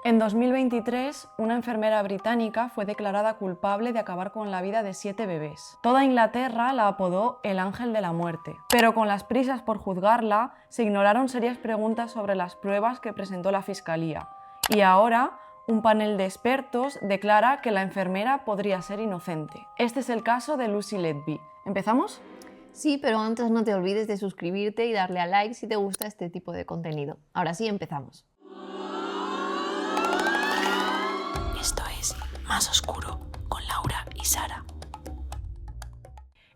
En 2023, una enfermera británica fue declarada culpable de acabar con la vida de 7 bebés. Toda Inglaterra la apodó el ángel de la muerte, pero con las prisas por juzgarla, se ignoraron serias preguntas sobre las pruebas que presentó la fiscalía. Y ahora, un panel de expertos declara que la enfermera podría ser inocente. Este es el caso de Lucy Letby. ¿Empezamos? Sí, pero antes no te olvides de suscribirte y darle a like si te gusta este tipo de contenido. Ahora sí, empezamos. Esto es Más Oscuro con Laura y Sara.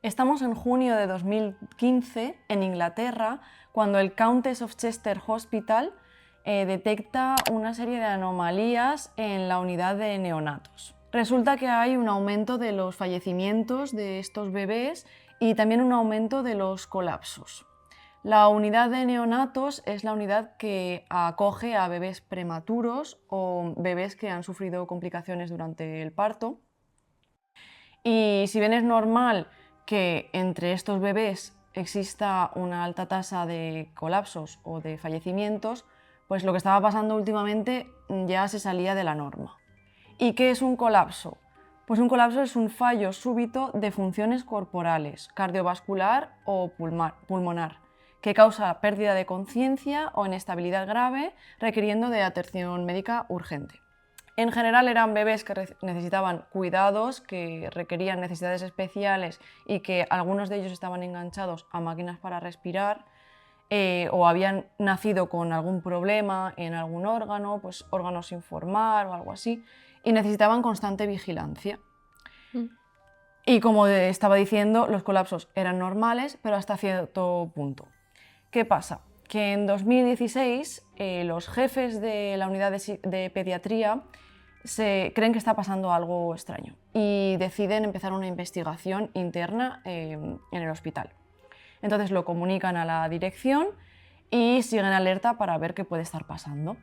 Estamos en junio de 2015 en Inglaterra, cuando el Countess of Chester Hospital detecta una serie de anomalías en la unidad de neonatos. Resulta que hay un aumento de los fallecimientos de estos bebés y también un aumento de los colapsos. La unidad de neonatos es la unidad que acoge a bebés prematuros o bebés que han sufrido complicaciones durante el parto. Y si bien es normal que entre estos bebés exista una alta tasa de colapsos o de fallecimientos, pues lo que estaba pasando últimamente ya se salía de la norma. ¿Y qué es un colapso? Pues un colapso es un fallo súbito de funciones corporales, cardiovascular o pulmonar, que causa pérdida de conciencia o inestabilidad grave, requiriendo de atención médica urgente. En general eran bebés que necesitaban cuidados, que requerían necesidades especiales y que algunos de ellos estaban enganchados a máquinas para respirar o habían nacido con algún problema en algún órgano, pues órganos sin formar o algo así, y necesitaban constante vigilancia. Y como estaba diciendo, los colapsos eran normales, pero hasta cierto punto. ¿Qué pasa? Que en 2016 los jefes de la unidad de pediatría creen que está pasando algo extraño y deciden empezar una investigación interna en el hospital. Entonces lo comunican a la dirección y siguen alerta para ver qué puede estar pasando.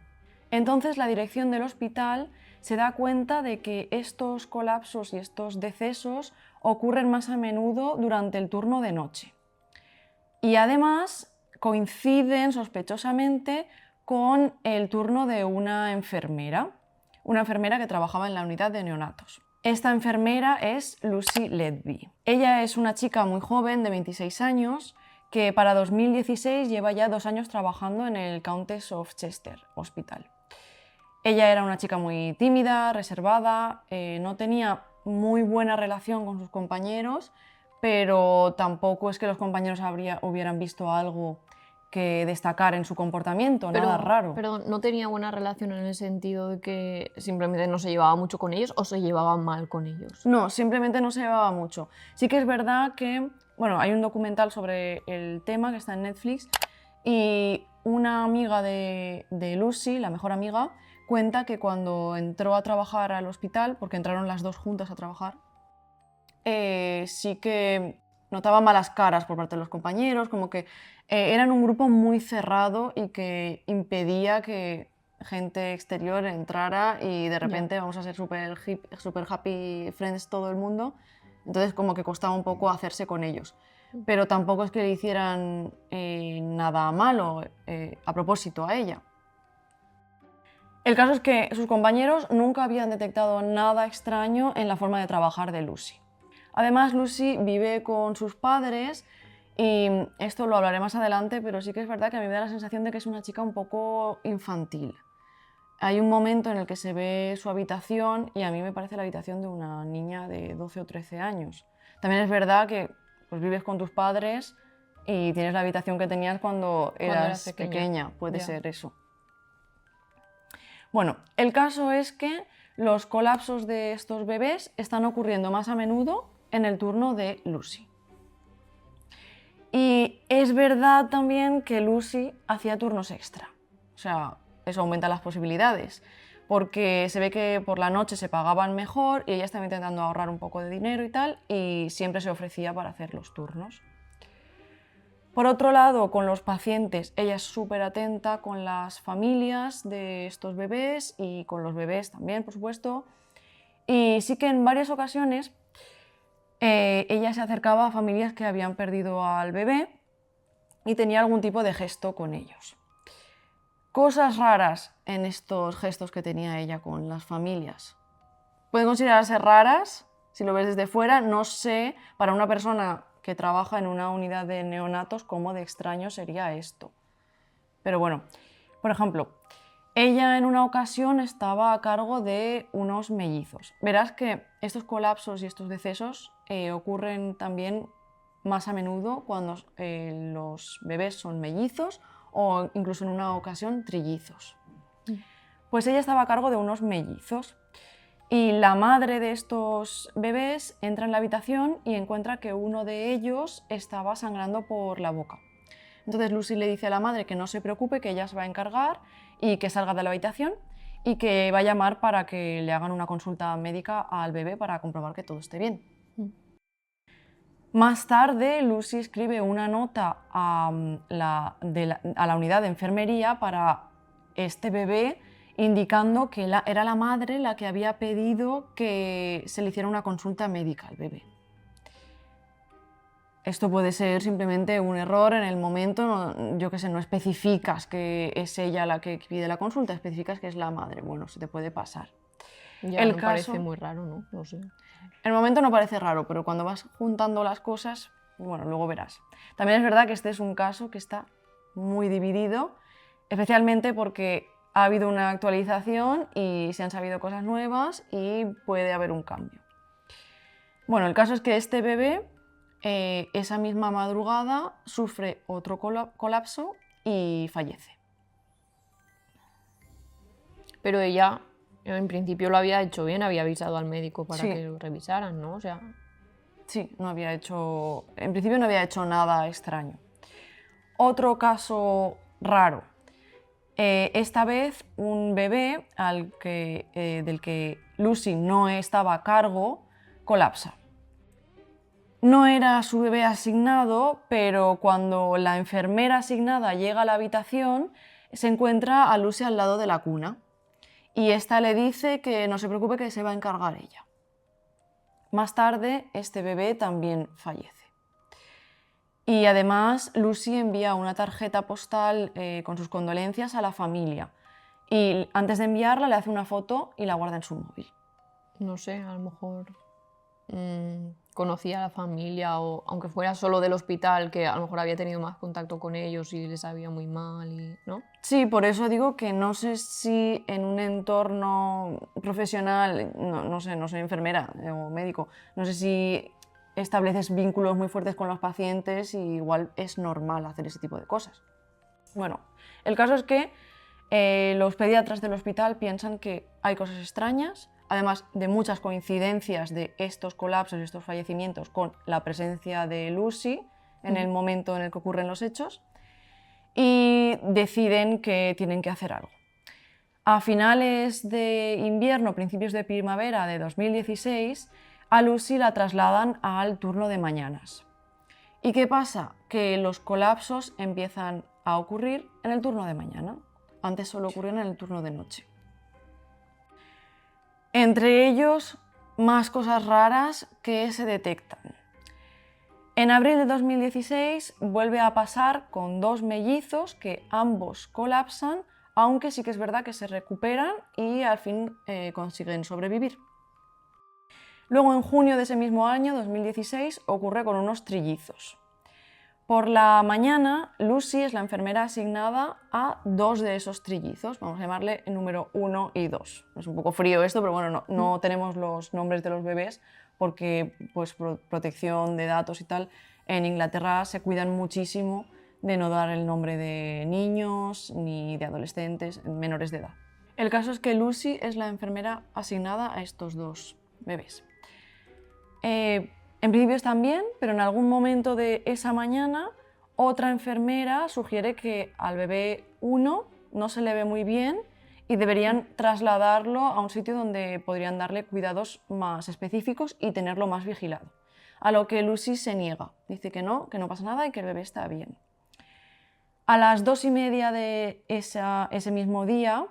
Entonces la dirección del hospital se da cuenta de que estos colapsos y estos decesos ocurren más a menudo durante el turno de noche. Y además coinciden sospechosamente con el turno de una enfermera que trabajaba en la unidad de neonatos. Esta enfermera es Lucy Letby. Ella es una chica muy joven, de 26 años, que para 2016 lleva ya 2 años trabajando en el Countess of Chester Hospital. Ella era una chica muy tímida, reservada, no tenía muy buena relación con sus compañeros, pero tampoco es que los compañeros hubieran visto algo que destacar en su comportamiento, nada raro. Pero no tenía buena relación en el sentido de que simplemente no se llevaba mucho con ellos o se llevaba mal con ellos. No, simplemente no se llevaba mucho. Sí que es verdad que, bueno, hay un documental sobre el tema que está en Netflix y una amiga de Lucy, la mejor amiga, cuenta que cuando entró a trabajar al hospital, porque entraron las dos juntas a trabajar, sí que notaba malas caras por parte de los compañeros, como que eran un grupo muy cerrado y que impedía que gente exterior entrara y de repente vamos a ser super happy friends todo el mundo. Entonces como que costaba un poco hacerse con ellos. Pero tampoco es que le hicieran nada malo a propósito a ella. El caso es que sus compañeros nunca habían detectado nada extraño en la forma de trabajar de Lucy. Además, Lucy vive con sus padres y esto lo hablaré más adelante, pero sí que es verdad que a mí me da la sensación de que es una chica un poco infantil. Hay un momento en el que se ve su habitación y a mí me parece la habitación de una niña de 12 o 13 años. También es verdad que pues, vives con tus padres y tienes la habitación que tenías cuando eras pequeña. Puede ser eso. Bueno, el caso es que los colapsos de estos bebés están ocurriendo más a menudo en el turno de Lucy. Y es verdad también que Lucy hacía turnos extra. O sea, eso aumenta las posibilidades, porque se ve que por la noche se pagaban mejor y ella estaba intentando ahorrar un poco de dinero y tal, y siempre se ofrecía para hacer los turnos. Por otro lado, con los pacientes, ella es súper atenta con las familias de estos bebés y con los bebés también, por supuesto. Y sí que en varias ocasiones ella se acercaba a familias que habían perdido al bebé y tenía algún tipo de gesto con ellos. Cosas raras en estos gestos que tenía ella con las familias. Pueden considerarse raras si lo ves desde fuera. No sé, para una persona que trabaja en una unidad de neonatos, cómo de extraño sería esto. Pero bueno, por ejemplo, ella en una ocasión estaba a cargo de unos mellizos. Verás que estos colapsos y estos decesos ocurren también más a menudo cuando los bebés son mellizos o incluso en una ocasión trillizos. Pues ella estaba a cargo de unos mellizos y la madre de estos bebés entra en la habitación y encuentra que uno de ellos estaba sangrando por la boca. Entonces Lucy le dice a la madre que no se preocupe, que ella se va a encargar y que salga de la habitación y que va a llamar para que le hagan una consulta médica al bebé para comprobar que todo esté bien. Más tarde, Lucy escribe una nota a la unidad de enfermería para este bebé, indicando que era la madre la que había pedido que se le hiciera una consulta médica al bebé. Esto puede ser simplemente un error en el momento, yo qué sé, no especificas que es ella la que pide la consulta, especificas que es la madre. Bueno, se te puede pasar. Ya no parece muy raro, ¿no? No sé. El momento no parece raro, pero cuando vas juntando las cosas, bueno, luego verás. También es verdad que este es un caso que está muy dividido, especialmente porque ha habido una actualización y se han sabido cosas nuevas y puede haber un cambio. Bueno, el caso es que este bebé, esa misma madrugada, sufre otro colapso y fallece. Pero ella, en principio, lo había hecho bien, había avisado al médico para Sí. que lo revisaran, ¿no? O sea, Sí, en principio no había hecho nada extraño. Otro caso raro. Esta vez un bebé del que Lucy no estaba a cargo colapsa. No era su bebé asignado, pero cuando la enfermera asignada llega a la habitación, se encuentra a Lucy al lado de la cuna. Y esta le dice que no se preocupe, que se va a encargar ella. Más tarde, este bebé también fallece. Y además, Lucy envía una tarjeta postal con sus condolencias a la familia. Y antes de enviarla, le hace una foto y la guarda en su móvil. no sé, a lo mejor conocía a la familia o aunque fuera solo del hospital, que a lo mejor había tenido más contacto con ellos y les sabía muy mal, ¿no? Sí, por eso digo que no sé si en un entorno profesional, no sé, no soy enfermera o médico, no sé si estableces vínculos muy fuertes con los pacientes y igual es normal hacer ese tipo de cosas. Bueno, el caso es que los pediatras del hospital piensan que hay cosas extrañas, además de muchas coincidencias de estos colapsos y estos fallecimientos con la presencia de Lucy en el momento en el que ocurren los hechos, y deciden que tienen que hacer algo. A finales de invierno, principios de primavera de 2016, a Lucy la trasladan al turno de mañanas. ¿Y qué pasa? Que los colapsos empiezan a ocurrir en el turno de mañana. Antes solo ocurrían en el turno de noche. Entre ellos, más cosas raras que se detectan. En abril de 2016 vuelve a pasar con dos mellizos que ambos colapsan, aunque sí que es verdad que se recuperan y al fin consiguen sobrevivir. Luego, en junio de ese mismo año, 2016, ocurre con unos trillizos. Por la mañana, Lucy es la enfermera asignada a dos de esos trillizos, vamos a llamarle el número 1 y 2. Es un poco frío esto, pero bueno, no tenemos los nombres de los bebés porque pues, protección de datos y tal, en Inglaterra se cuidan muchísimo de no dar el nombre de niños ni de adolescentes menores de edad. El caso es que Lucy es la enfermera asignada a estos dos bebés. En principio están bien, pero en algún momento de esa mañana otra enfermera sugiere que al bebé 1 no se le ve muy bien y deberían trasladarlo a un sitio donde podrían darle cuidados más específicos y tenerlo más vigilado. A lo que Lucy se niega, dice que no pasa nada y que el bebé está bien. A las 2:30 de ese mismo día,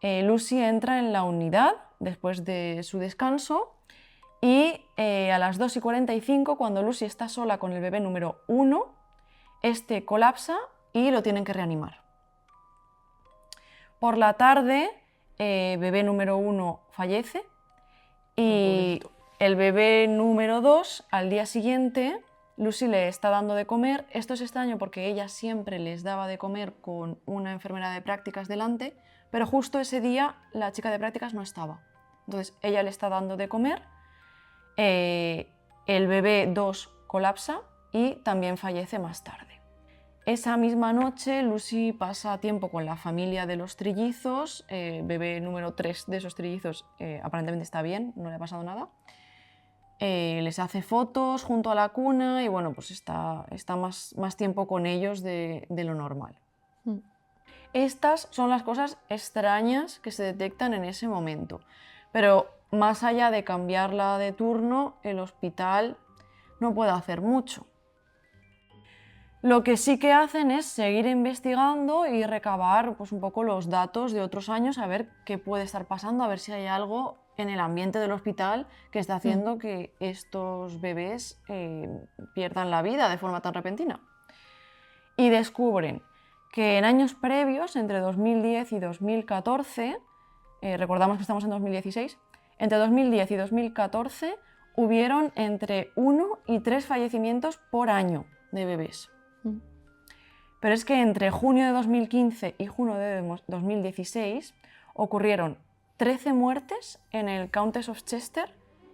Lucy entra en la unidad después de su descanso y a las 2:45, cuando Lucy está sola con el bebé número 1, este colapsa y lo tienen que reanimar. Por la tarde, bebé número 1 fallece y el bebé número 2, al día siguiente, Lucy le está dando de comer. Esto es extraño porque ella siempre les daba de comer con una enfermera de prácticas delante, pero justo ese día la chica de prácticas no estaba. Entonces ella le está dando de comer, el bebé 2 colapsa y también fallece más tarde. Esa misma noche Lucy pasa tiempo con la familia de los trillizos, bebé número 3 de esos trillizos aparentemente está bien, no le ha pasado nada. Les hace fotos junto a la cuna y bueno, pues está más tiempo con ellos de lo normal. Estas son las cosas extrañas que se detectan en ese momento, pero más allá de cambiarla de turno, el hospital no puede hacer mucho. Lo que sí que hacen es seguir investigando y recabar pues, un poco los datos de otros años, a ver qué puede estar pasando, a ver si hay algo en el ambiente del hospital que está haciendo que estos bebés pierdan la vida de forma tan repentina. Y descubren que en años previos, entre 2010 y 2014, recordamos que estamos en 2016, entre 2010 y 2014 hubieron entre 1 y 3 fallecimientos por año de bebés. Pero es que entre junio de 2015 y junio de 2016 ocurrieron 13 muertes en el Countess of Chester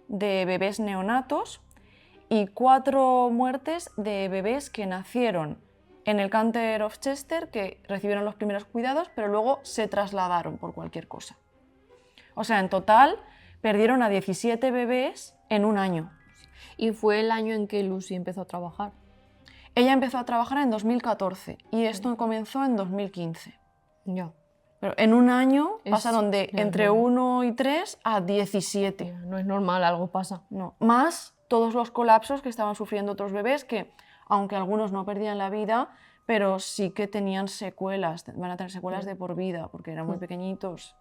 de bebés neonatos y 4 muertes de bebés que nacieron en el Countess of Chester, que recibieron los primeros cuidados, pero luego se trasladaron por cualquier cosa. O sea, en total perdieron a 17 bebés en un año. Y fue el año en que Lucy empezó a trabajar. Ella empezó a trabajar en 2014 y esto comenzó en 2015. Ya. Pero en un año pasaron de entre 1 y 3 a 17. No es normal, algo pasa. No. Más todos los colapsos que estaban sufriendo otros bebés que, aunque algunos no perdían la vida, pero sí que tenían secuelas, van a tener secuelas de por vida porque eran muy pequeñitos.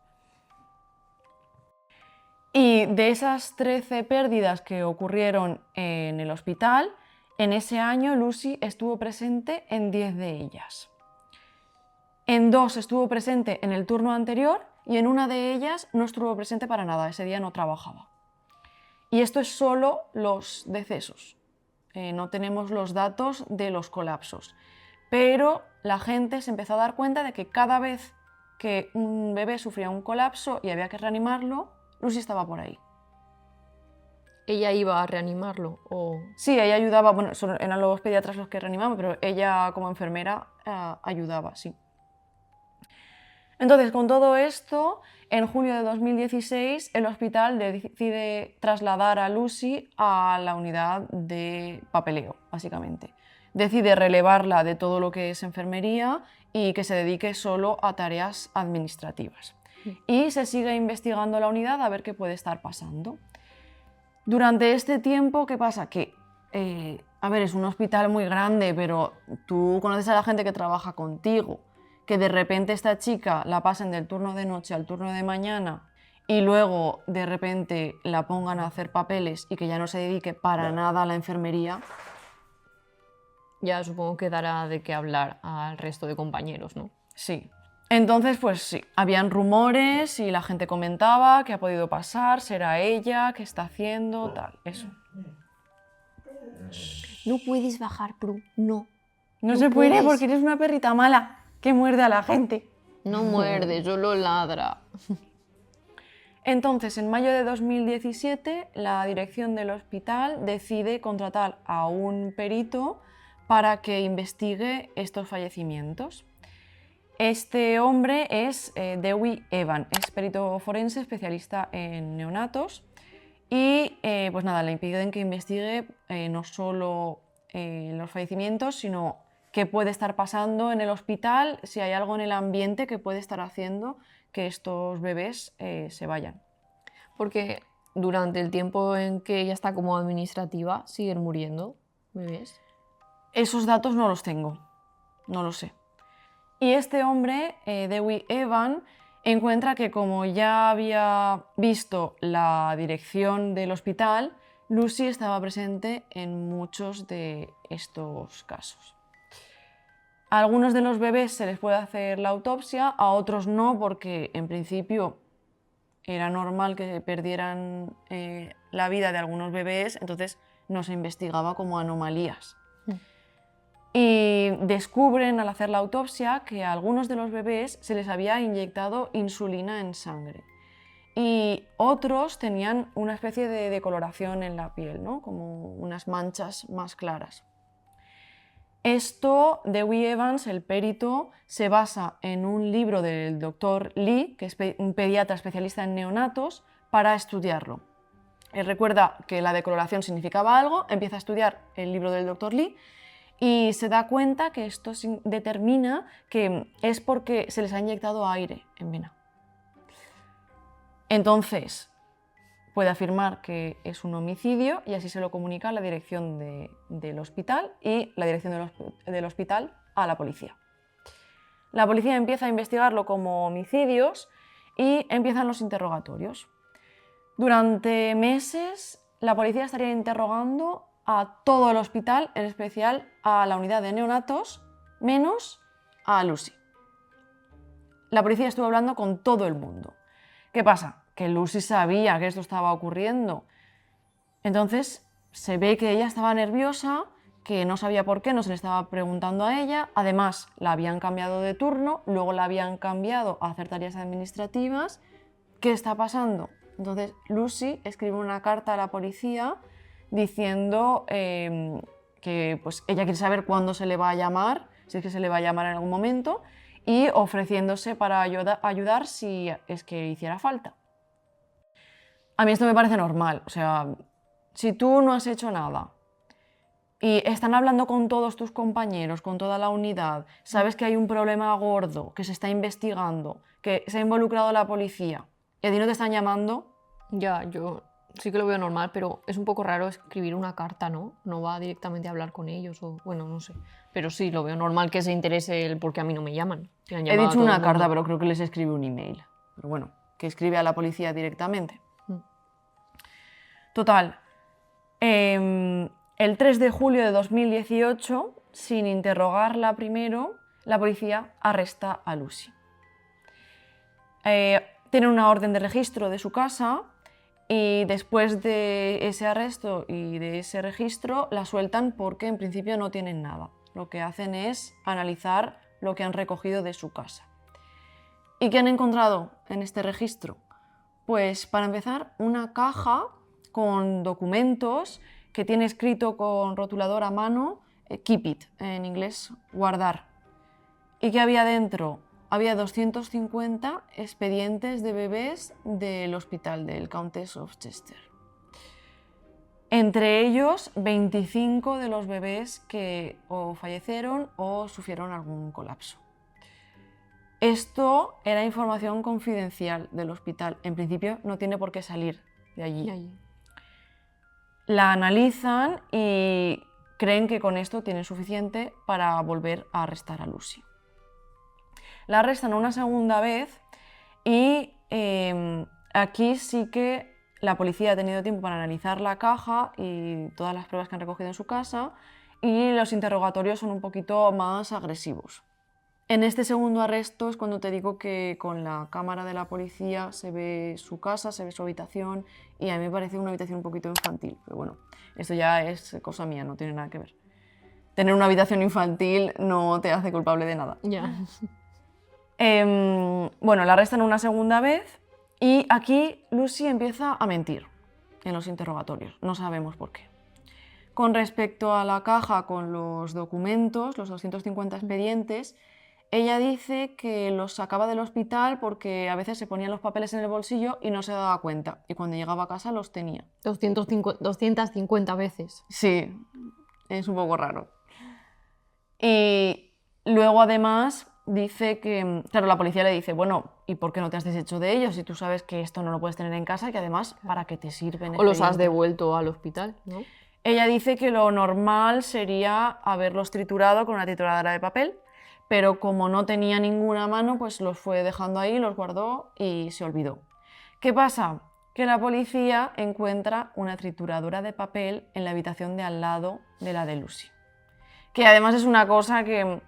Y de esas 13 pérdidas que ocurrieron en el hospital, en ese año Lucy estuvo presente en 10 de ellas. En 2 estuvo presente en el turno anterior y en una de ellas no estuvo presente para nada, ese día no trabajaba. Y esto es solo los decesos, no tenemos los datos de los colapsos. Pero la gente se empezó a dar cuenta de que cada vez que un bebé sufría un colapso y había que reanimarlo, Lucy estaba por ahí. ¿Ella iba a reanimarlo? Sí, ella ayudaba, bueno, eran los pediatras los que reanimaban, pero ella como enfermera ayudaba, sí. Entonces, con todo esto, en junio de 2016, el hospital decide trasladar a Lucy a la unidad de papeleo, básicamente. Decide relevarla de todo lo que es enfermería y que se dedique solo a tareas administrativas. Y se sigue investigando la unidad a ver qué puede estar pasando. Durante este tiempo, ¿qué pasa? Que, a ver, es un hospital muy grande, pero tú conoces a la gente que trabaja contigo, que de repente esta chica la pasen del turno de noche al turno de mañana y luego de repente la pongan a hacer papeles y que ya no se dedique para nada a la enfermería. Ya supongo que dará de qué hablar al resto de compañeros, ¿no? Sí. Entonces, pues sí, habían rumores y la gente comentaba qué ha podido pasar, será ella, qué está haciendo, tal, eso. No puedes bajar, Pru, no. No se puede porque eres una perrita mala que muerde a la gente. No muerde, solo ladra. Entonces, en mayo de 2017, la dirección del hospital decide contratar a un perito para que investigue estos fallecimientos. Este hombre es Dewey Evan, es perito forense especialista en neonatos y pues nada, le impiden que investigue no solo los fallecimientos, sino qué puede estar pasando en el hospital, si hay algo en el ambiente que puede estar haciendo que estos bebés se vayan. Porque durante el tiempo en que ella está como administrativa, siguen muriendo bebés. Esos datos no los tengo, no lo sé. Y este hombre, Dewey Evan, encuentra que como ya había visto la dirección del hospital, Lucy estaba presente en muchos de estos casos. A algunos de los bebés se les puede hacer la autopsia, a otros no, porque en principio era normal que perdieran la vida de algunos bebés, entonces no se investigaba como anomalías. Y descubren al hacer la autopsia que a algunos de los bebés se les había inyectado insulina en sangre y otros tenían una especie de decoloración en la piel, ¿no? Como unas manchas más claras. Esto, Dewey Evans, el perito, se basa en un libro del Dr. Lee, que es un pediatra especialista en neonatos, para estudiarlo. Él recuerda que la decoloración significaba algo, empieza a estudiar el libro del Dr. Lee y se da cuenta que esto determina que es porque se les ha inyectado aire en vena. Entonces, puede afirmar que es un homicidio y así se lo comunica a la dirección del hospital y la dirección del hospital a la policía. La policía empieza a investigarlo como homicidios y empiezan los interrogatorios. Durante meses, la policía estaría interrogando a todo el hospital, en especial a la unidad de neonatos, menos a Lucy. La policía estuvo hablando con todo el mundo. ¿Qué pasa? Que Lucy sabía que esto estaba ocurriendo. Entonces se ve que ella estaba nerviosa, que no sabía por qué, no se le estaba preguntando a ella. Además, la habían cambiado de turno, luego la habían cambiado a hacer tareas administrativas. ¿Qué está pasando? Entonces Lucy escribe una carta a la policía diciendo que pues, ella quiere saber cuándo se le va a llamar, si es que se le va a llamar en algún momento, y ofreciéndose para ayudar si es que hiciera falta. A mí esto me parece normal, o sea, si tú no has hecho nada y están hablando con todos tus compañeros, con toda la unidad, sabes que hay un problema gordo, que se está investigando, que se ha involucrado la policía y a ti no te están llamando. Ya, yo sí que lo veo normal, pero es un poco raro escribir una carta, ¿no? No va directamente a hablar con ellos, o bueno, no sé. Pero sí, lo veo normal que se interese el por qué a mí no me llaman. He dicho una carta, pero creo que les escribe un email. Pero bueno, que escribe a la policía directamente. Total, el 3 de julio de 2018, sin interrogarla primero, la policía arresta a Lucy. Tiene una orden de registro de su casa y después de ese arresto y de ese registro la sueltan porque en principio no tienen nada. Lo que hacen es analizar lo que han recogido de su casa. ¿Y qué han encontrado en este registro? Pues para empezar, una caja con documentos que tiene escrito con rotulador a mano, keep it, en inglés, guardar. ¿Y qué había dentro? Había 250 expedientes de bebés del hospital del Countess of Chester. Entre ellos, 25 de los bebés que o fallecieron o sufrieron algún colapso. Esto era información confidencial del hospital. En principio no tiene por qué salir de allí. La analizan y creen que con esto tienen suficiente para volver a arrestar a Lucy. La arrestan una segunda vez y aquí sí que la policía ha tenido tiempo para analizar la caja y todas las pruebas que han recogido en su casa y los interrogatorios son un poquito más agresivos. En este segundo arresto es cuando te digo que con la cámara de la policía se ve su casa, se ve su habitación y a mí me parece una habitación un poquito infantil, pero bueno, esto ya es cosa mía, no tiene nada que ver. Tener una habitación infantil no te hace culpable de nada. Ya. Bueno, la arrestan una segunda vez y aquí Lucy empieza a mentir en los interrogatorios, no sabemos por qué. Con respecto a la caja con los documentos, los 250 expedientes, ella dice que los sacaba del hospital porque a veces se ponían los papeles en el bolsillo y no se daba cuenta, y cuando llegaba a casa los tenía. 250 veces. Sí, es un poco raro. Y luego además dice que, claro, la policía le dice, bueno, ¿y por qué no te has deshecho de ellos si tú sabes que esto no lo puedes tener en casa y que además, ¿para qué te sirven? O los has devuelto al hospital, ¿no? Ella dice que lo normal sería haberlos triturado con una trituradora de papel, pero como no tenía ninguna mano, pues los fue dejando ahí, los guardó y se olvidó. ¿Qué pasa? Que la policía encuentra una trituradora de papel en la habitación de al lado de la de Lucy. Que además es una cosa que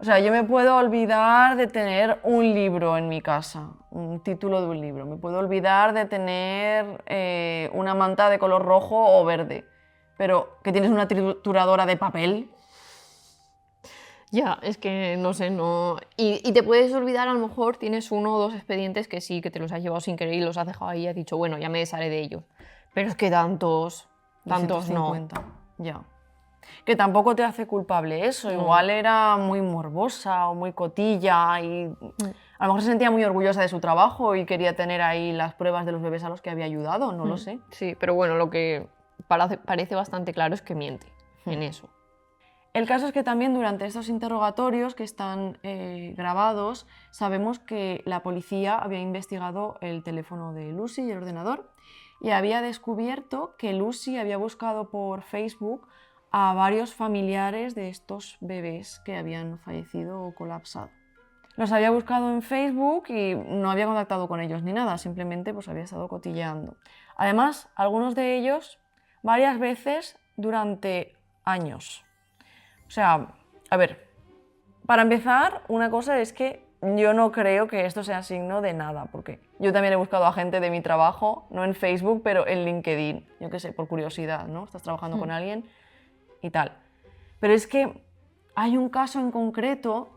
O sea, yo me puedo olvidar de tener un libro en mi casa, un título de un libro. Me puedo olvidar de tener una manta de color rojo o verde. Pero que tienes una trituradora de papel. Ya, es que no sé, no. Y te puedes olvidar, a lo mejor tienes 1 o 2 expedientes que sí, que te los has llevado sin querer y los has dejado ahí y has dicho, bueno, ya me desharé de ellos. Pero es que tantos no. 250, ya. Que tampoco te hace culpable eso, No. igual era muy morbosa o muy cotilla y a lo mejor se sentía muy orgullosa de su trabajo y quería tener ahí las pruebas de los bebés a los que había ayudado, no lo sé. Sí, pero bueno, lo que parece bastante claro es que miente en eso. El caso es que también durante estos interrogatorios que están grabados, sabemos que la policía había investigado el teléfono de Lucy y el ordenador y había descubierto que Lucy había buscado por Facebook a varios familiares de estos bebés que habían fallecido o colapsado. Los había buscado en Facebook y no había contactado con ellos ni nada, simplemente pues había estado cotilleando. Además, algunos de ellos varias veces durante años. O sea, a ver, para empezar, una cosa es que yo no creo que esto sea signo de nada, porque yo también he buscado a gente de mi trabajo, no en Facebook, pero en LinkedIn, yo qué sé, por curiosidad, ¿no? Estás trabajando con alguien y tal. Pero es que hay un caso en concreto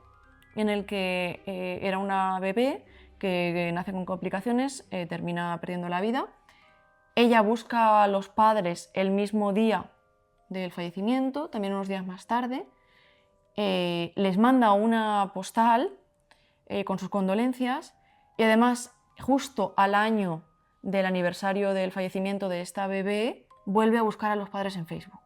en el que era una bebé que nace con complicaciones, termina perdiendo la vida. Ella busca a los padres el mismo día del fallecimiento, también unos días más tarde, les manda una postal con sus condolencias y además justo al año del aniversario del fallecimiento de esta bebé vuelve a buscar a los padres en Facebook.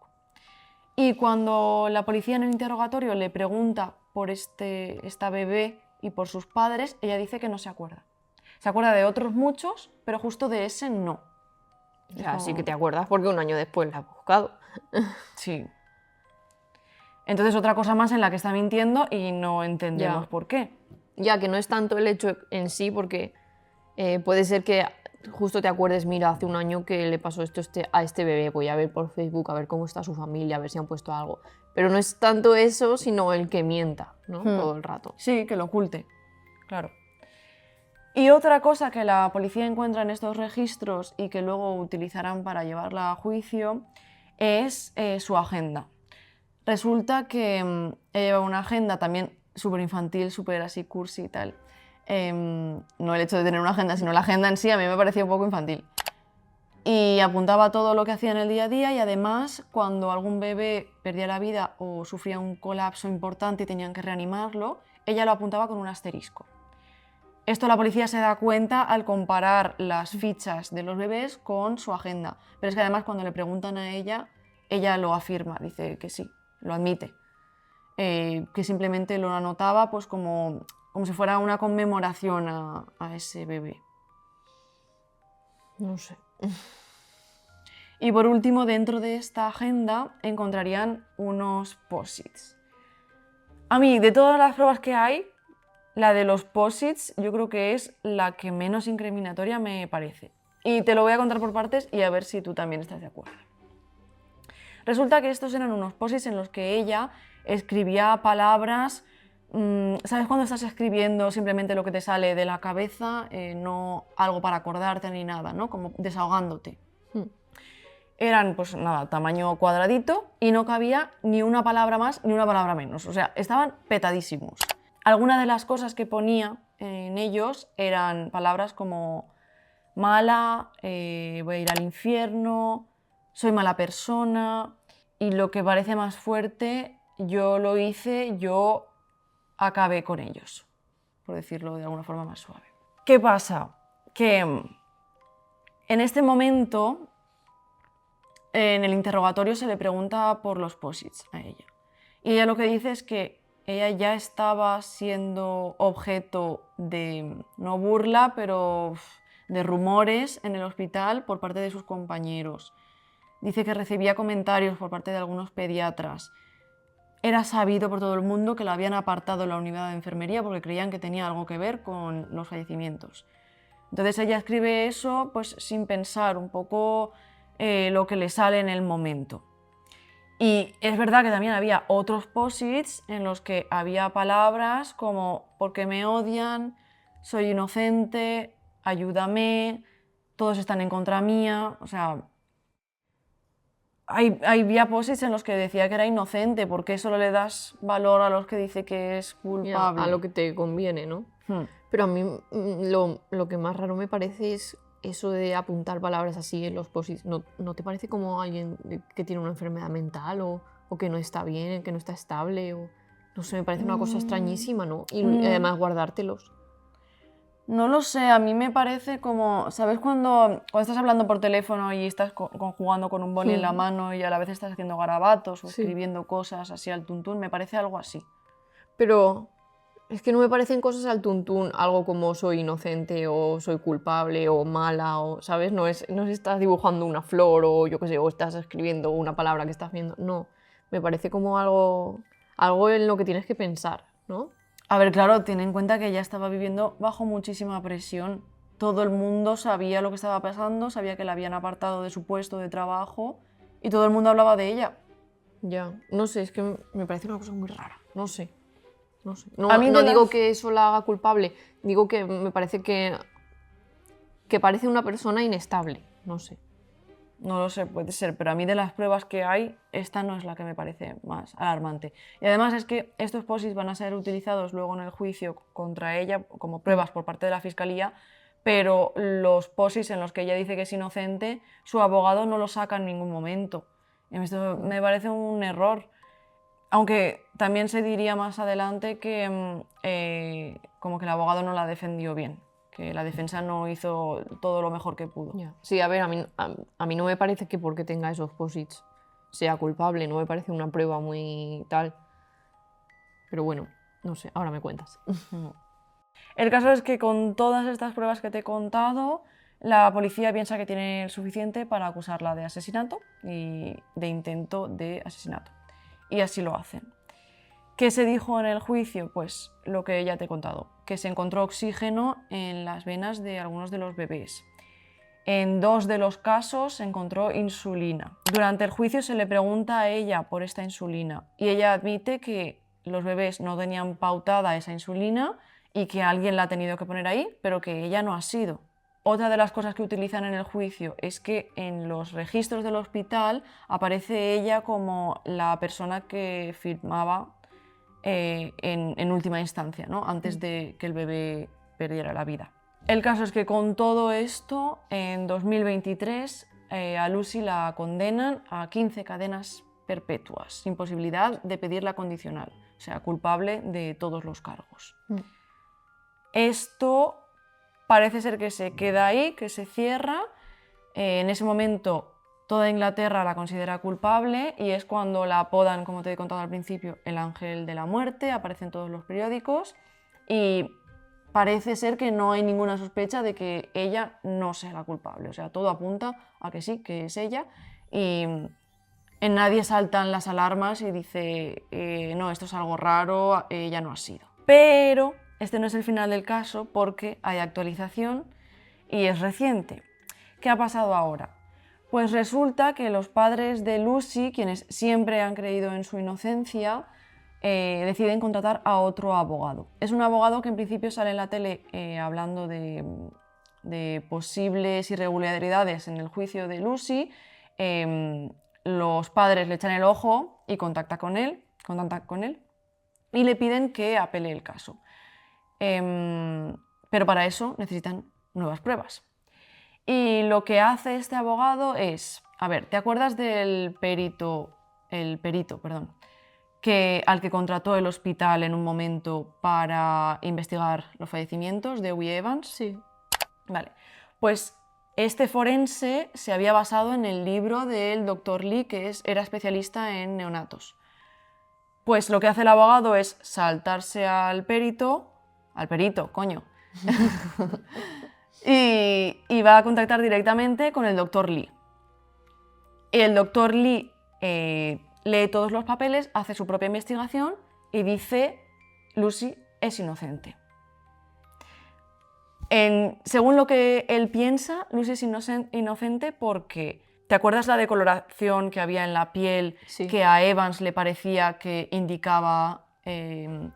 Y cuando la policía en el interrogatorio le pregunta por esta bebé y por sus padres, ella dice que no se acuerda. Se acuerda de otros muchos, pero justo de ese no. O sea, sí que te acuerdas porque 1 año después la has buscado. Sí. Entonces otra cosa más en la que está mintiendo y no entendemos por qué. Ya que no es tanto el hecho en sí, porque puede ser que justo te acuerdes, mira, hace 1 año que le pasó esto a este bebé, voy a ver por Facebook, a ver cómo está su familia, a ver si han puesto algo. Pero no es tanto eso, sino el que mienta, ¿no? Todo el rato. Sí, que lo oculte, claro. Y otra cosa que la policía encuentra en estos registros y que luego utilizarán para llevarla a juicio es su agenda. Resulta que ella lleva una agenda también súper infantil, súper así cursi y tal. No el hecho de tener una agenda, sino la agenda en sí a mí me parecía un poco infantil. Y apuntaba todo lo que hacía en el día a día y además cuando algún bebé perdía la vida o sufría un colapso importante y tenían que reanimarlo, ella lo apuntaba con un asterisco. Esto la policía se da cuenta al comparar las fichas de los bebés con su agenda. Pero es que además cuando le preguntan a ella, ella lo afirma, dice que sí, lo admite. Que simplemente lo anotaba pues como si fuera una conmemoración a ese bebé. No sé. Y por último, dentro de esta agenda encontrarían unos post-its. A mí, de todas las pruebas que hay, la de los post-its yo creo que es la que menos incriminatoria me parece. Y te lo voy a contar por partes y a ver si tú también estás de acuerdo. Resulta que estos eran unos post-its en los que ella escribía palabras. ¿Sabes cuando estás escribiendo simplemente lo que te sale de la cabeza? No algo para acordarte ni nada, ¿no? Como desahogándote. Eran, pues nada, tamaño cuadradito y no cabía ni una palabra más ni una palabra menos. O sea, estaban petadísimos. Algunas de las cosas que ponía en ellos eran palabras como mala, voy a ir al infierno, soy mala persona y lo que parece más fuerte, yo lo hice, yo acabé con ellos, por decirlo de alguna forma más suave. ¿Qué pasa? Que en este momento, en el interrogatorio se le pregunta por los post-its a ella. Y ella lo que dice es que ella ya estaba siendo objeto de, no burla, pero de rumores en el hospital por parte de sus compañeros. Dice que recibía comentarios por parte de algunos pediatras. Era sabido por todo el mundo que la habían apartado de la unidad de enfermería porque creían que tenía algo que ver con los fallecimientos. Entonces ella escribe eso pues sin pensar, un poco lo que le sale en el momento. Y es verdad que también había otros posits en los que había palabras como porque me odian, soy inocente, ayúdame, todos están en contra mía. O sea, había posits en los que decía que era inocente, porque solo le das valor a los que dice que es Ya, culpable. a lo que te conviene, ¿no? Pero a mí lo que más raro me parece es eso de apuntar palabras así en los posits. ¿No te parece como alguien que tiene una enfermedad mental o que no está bien, que no está estable? O, no sé, me parece una cosa extrañísima, ¿no? Y además guardártelos. No lo sé, a mí me parece como, ¿sabes cuando estás hablando por teléfono y estás jugando con un boli en la mano y a la vez estás haciendo garabatos o Sí. escribiendo cosas así al tuntún? Me parece algo así. Pero es que no me parecen cosas al tuntún, algo como soy inocente o soy culpable o mala, o, ¿sabes? No es estás dibujando una flor o yo qué sé, o estás escribiendo una palabra que estás viendo. No, me parece como algo en lo que tienes que pensar, ¿no? A ver, claro, ten en cuenta que ella estaba viviendo bajo muchísima presión. Todo el mundo sabía lo que estaba pasando, sabía que la habían apartado de su puesto de trabajo y todo el mundo hablaba de ella. Ya, no sé, es que me parece una cosa muy rara, no sé. No sé. No, A mí no de digo las- que eso la haga culpable, digo que me parece que parece una persona inestable, no sé. No lo sé, puede ser, pero a mí de las pruebas que hay, esta no es la que me parece más alarmante. Y además es que estos posits van a ser utilizados luego en el juicio contra ella como pruebas por parte de la fiscalía, pero los posits en los que ella dice que es inocente, su abogado no los saca en ningún momento. Y esto me parece un error. Aunque también se diría más adelante que como que el abogado no la defendió bien, que la defensa no hizo todo lo mejor que pudo. Ya. Sí, a ver, a mí no me parece que porque tenga esos posits sea culpable, no me parece una prueba muy tal. Pero bueno, no sé, ahora me cuentas. El caso es que con todas estas pruebas que te he contado, la policía piensa que tiene suficiente para acusarla de asesinato y de intento de asesinato. Y así lo hacen. ¿Qué se dijo en el juicio? Pues lo que ya te he contado, que se encontró oxígeno en las venas de algunos de los bebés. En 2 de los casos se encontró insulina. Durante el juicio se le pregunta a ella por esta insulina y ella admite que los bebés no tenían pautada esa insulina y que alguien la ha tenido que poner ahí, pero que ella no ha sido. Otra de las cosas que utilizan en el juicio es que en los registros del hospital aparece ella como la persona que firmaba en última instancia, ¿no? Antes de que el bebé perdiera la vida. El caso es que con todo esto, en 2023, a Lucy la condenan a 15 cadenas perpetuas, sin posibilidad de pedir la condicional, o sea, culpable de todos los cargos. Esto parece ser que se queda ahí, que se cierra. En ese momento toda Inglaterra la considera culpable y es cuando la apodan, como te he contado al principio, el ángel de la muerte, aparece en todos los periódicos y parece ser que no hay ninguna sospecha de que ella no sea la culpable. O sea, todo apunta a que sí, que es ella y en nadie saltan las alarmas y dice, no, esto es algo raro, ella no ha sido. Pero este no es el final del caso porque hay actualización y es reciente. ¿Qué ha pasado ahora? Pues resulta que los padres de Lucy, quienes siempre han creído en su inocencia, deciden contratar a otro abogado. Es un abogado que en principio sale en la tele hablando de posibles irregularidades en el juicio de Lucy. Los padres le echan el ojo y contactan con él y le piden que apele el caso. Pero para eso necesitan nuevas pruebas. Y lo que hace este abogado es, a ver, ¿te acuerdas del perito, al que contrató el hospital en un momento para investigar los fallecimientos de Uy Evans? Sí. Vale, pues este forense se había basado en el libro del Dr. Lee, que era especialista en neonatos. Pues lo que hace el abogado es saltarse al perito, coño, y va a contactar directamente con el Dr. Lee. El Dr. Lee lee todos los papeles, hace su propia investigación y dice Lucy es inocente. Según lo que él piensa, Lucy es inocente porque ¿Te acuerdas la decoloración que había en la piel Sí. que a Evans le parecía que indicaba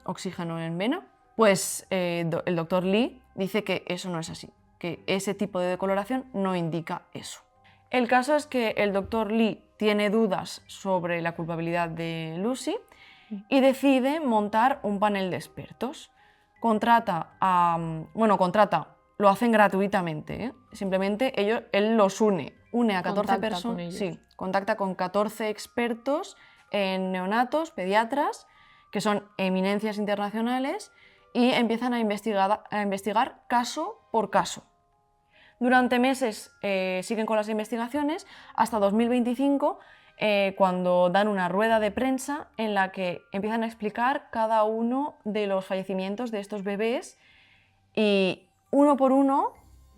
oxígeno en vena? Pues el doctor Lee dice que eso no es así, que ese tipo de decoloración no indica eso. El caso es que el doctor Lee tiene dudas sobre la culpabilidad de Lucy y decide montar un panel de expertos. Lo hacen gratuitamente, ¿eh? Simplemente él los une a 14 Contacta con personas. ellos. Sí, contacta con 14 expertos en neonatos, pediatras, que son eminencias internacionales, y empiezan a investigar caso por caso. Durante meses siguen con las investigaciones hasta 2025, cuando dan una rueda de prensa en la que empiezan a explicar cada uno de los fallecimientos de estos bebés y uno por uno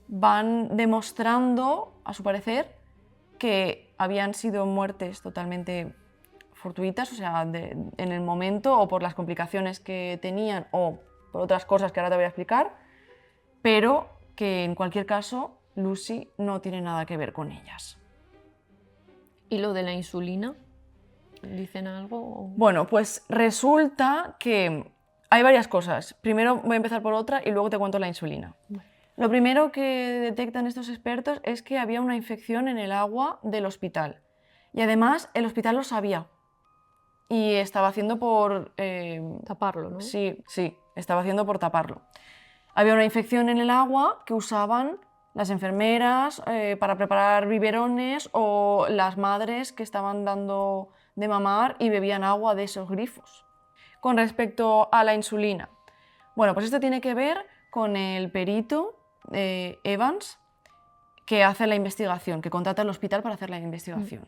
van demostrando, a su parecer, que habían sido muertes totalmente fortuitas, o sea, en el momento o por las complicaciones que tenían o por otras cosas que ahora te voy a explicar, pero que en cualquier caso Lucy no tiene nada que ver con ellas. ¿Y lo de la insulina? ¿Dicen algo? Bueno, pues resulta que hay varias cosas. Primero voy a empezar por otra y luego te cuento la insulina. Lo primero que detectan estos expertos es que había una infección en el agua del hospital. Y además el hospital lo sabía. Y estaba haciendo por... Taparlo, ¿no? Sí, estaba haciendo por taparlo. Había una infección en el agua que usaban las enfermeras para preparar biberones o las madres que estaban dando de mamar y bebían agua de esos grifos. Con respecto a la insulina, bueno, pues esto tiene que ver con el perito Evans que hace la investigación, que contrata al hospital para hacer la investigación.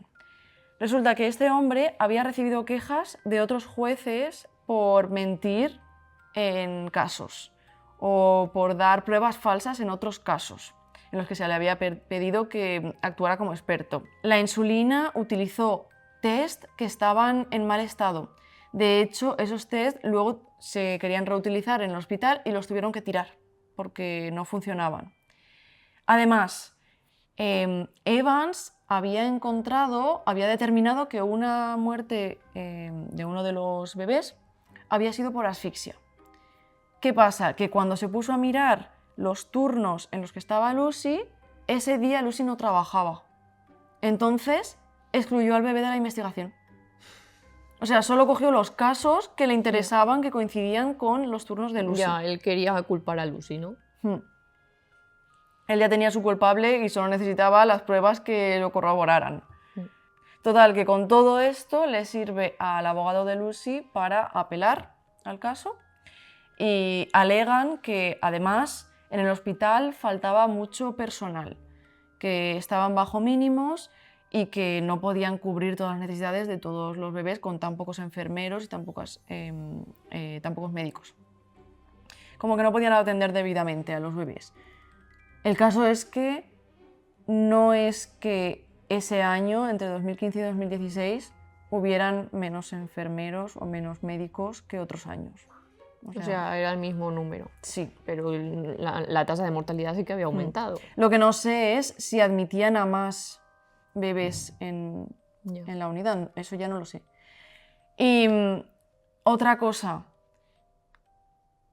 Resulta que este hombre había recibido quejas de otros jueces por mentir en casos o por dar pruebas falsas en otros casos en los que se le había pedido que actuara como experto. La insulina utilizó test que estaban en mal estado. De hecho, esos test luego se querían reutilizar en el hospital y los tuvieron que tirar porque no funcionaban. Además, Evans había determinado que una muerte de uno de los bebés había sido por asfixia. ¿Qué pasa? Que cuando se puso a mirar los turnos en los que estaba Lucy, ese día Lucy no trabajaba. Entonces, excluyó al bebé de la investigación. O sea, solo cogió los casos que le interesaban, que coincidían con los turnos de Lucy. Ya, él quería culpar a Lucy, ¿no? Él ya tenía su culpable y solo necesitaba las pruebas que lo corroboraran. Total, que con todo esto le sirve al abogado de Lucy para apelar al caso y alegan que además en el hospital faltaba mucho personal, que estaban bajo mínimos y que no podían cubrir todas las necesidades de todos los bebés con tan pocos enfermeros y tan pocos médicos. Como que no podían atender debidamente a los bebés. El caso es que no es que ese año, entre 2015 y 2016, hubieran menos enfermeros o menos médicos que otros años. O sea, era el mismo número. Sí. Pero la tasa de mortalidad sí que había aumentado. Lo que no sé es si admitían a más bebés en la unidad. Eso ya no lo sé. Y otra cosa,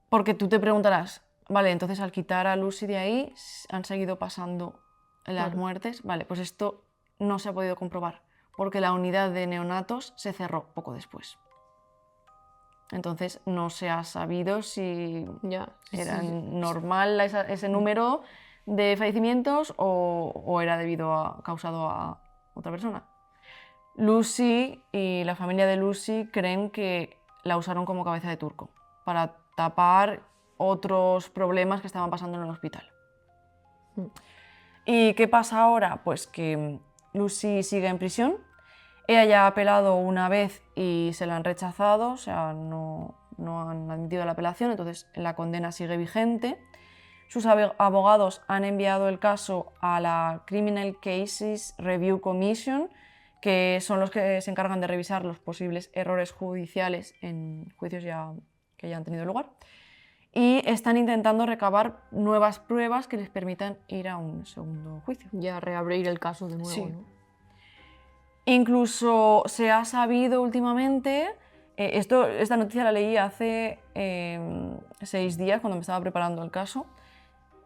porque tú te preguntarás, vale, entonces al quitar a Lucy de ahí, ¿han seguido pasando las muertes? Vale, pues esto no se ha podido comprobar, porque la unidad de neonatos se cerró poco después. Entonces no se ha sabido si era normal ese número de fallecimientos o era causado a otra persona. Lucy y la familia de Lucy creen que la usaron como cabeza de turco para tapar otros problemas que estaban pasando en el hospital. ¿Y qué pasa ahora? Pues que Lucy sigue en prisión. Ella ya ha apelado una vez y se la han rechazado, o sea, no han admitido la apelación, entonces la condena sigue vigente. Sus abogados han enviado el caso a la Criminal Cases Review Commission, que son los que se encargan de revisar los posibles errores judiciales en juicios que ya han tenido lugar. Y están intentando recabar nuevas pruebas que les permitan ir a un segundo juicio. Ya reabrir el caso de nuevo, Sí. ¿no? Incluso se ha sabido últimamente, esta noticia la leí hace 6 días cuando me estaba preparando el caso.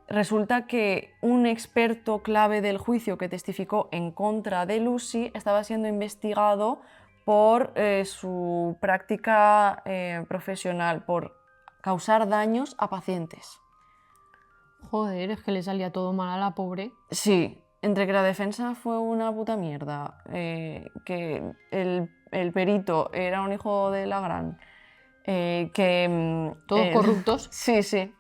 Resulta que un experto clave del juicio que testificó en contra de Lucy estaba siendo investigado por su práctica profesional, por causar daños a pacientes. Joder, es que le salía todo mal a la pobre. Sí, entre que la defensa fue una puta mierda, que el perito era un hijo de la gran, Todos corruptos. Sí, sí.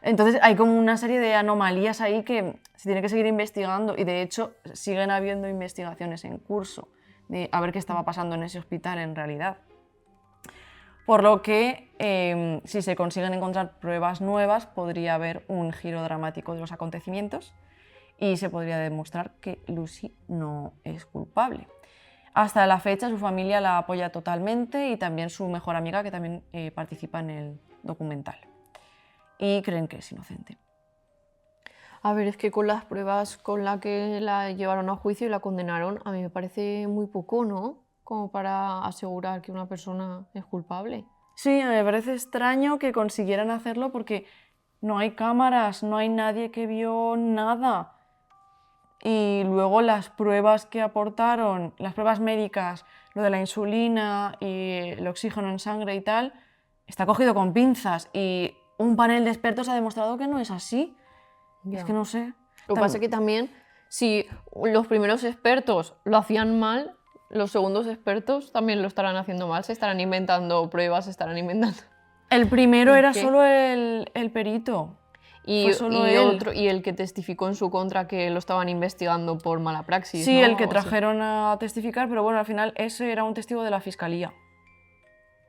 Entonces hay como una serie de anomalías ahí que se tiene que seguir investigando y de hecho siguen habiendo investigaciones en curso de a ver qué estaba pasando en ese hospital en realidad. Por lo que si se consiguen encontrar pruebas nuevas podría haber un giro dramático de los acontecimientos y se podría demostrar que Lucy no es culpable. Hasta la fecha su familia la apoya totalmente y también su mejor amiga que también participa en el documental. Y creen que es inocente. A ver, es que con las pruebas con las que la llevaron a juicio y la condenaron, a mí me parece muy poco, ¿no? Como para asegurar que una persona es culpable. Sí, me parece extraño que consiguieran hacerlo porque no hay cámaras, no hay nadie que vio nada. Y luego las pruebas que aportaron, las pruebas médicas, lo de la insulina y el oxígeno en sangre y tal, está cogido con pinzas y un panel de expertos ha demostrado que no es así. Ya. Es que no sé. Lo que pasa es que también, si los primeros expertos lo hacían mal, los segundos expertos también lo estarán haciendo mal, se estarán inventando pruebas, se estarán inventando. El primero ¿Y era qué? solo el perito. Fue solo él. Y el que testificó en su contra que lo estaban investigando por mala praxis. Sí, ¿no? el que O sea, trajeron a testificar, pero bueno, al final ese era un testigo de la fiscalía.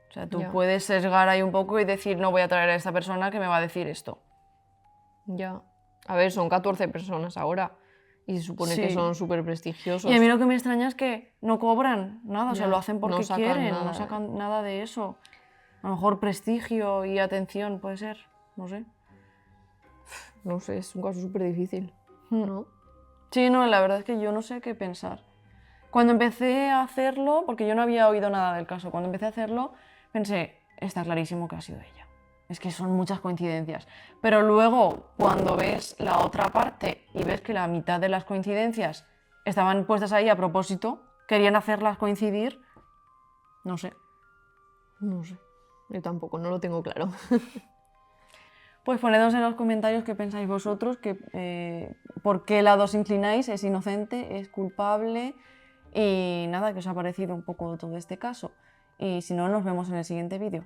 O sea, tú Ya. puedes sesgar ahí un poco y decir, no voy a traer a esta persona que me va a decir esto. ya. A ver, son 14 personas ahora y se supone que Sí. son súper prestigiosos. Y a mí lo que me extraña es que no cobran nada, o sea, Ya, lo hacen porque no sacan quieren, nada. no sacan nada de eso. A lo mejor prestigio y atención puede ser, no sé. No sé, es un caso súper difícil, ¿no? Sí, no, la verdad es que yo no sé qué pensar. Cuando empecé a hacerlo, porque yo no había oído nada del caso, cuando empecé a hacerlo pensé, está clarísimo que ha sido ella. Es que son muchas coincidencias. Pero luego, cuando ves la otra parte y ves que la mitad de las coincidencias estaban puestas ahí a propósito, querían hacerlas coincidir, no sé. No sé. Yo tampoco, no lo tengo claro. Pues ponednos en los comentarios qué pensáis vosotros, por qué lado os inclináis, es inocente, es culpable y nada, que os ha parecido un poco todo este caso. Y si no, nos vemos en el siguiente vídeo.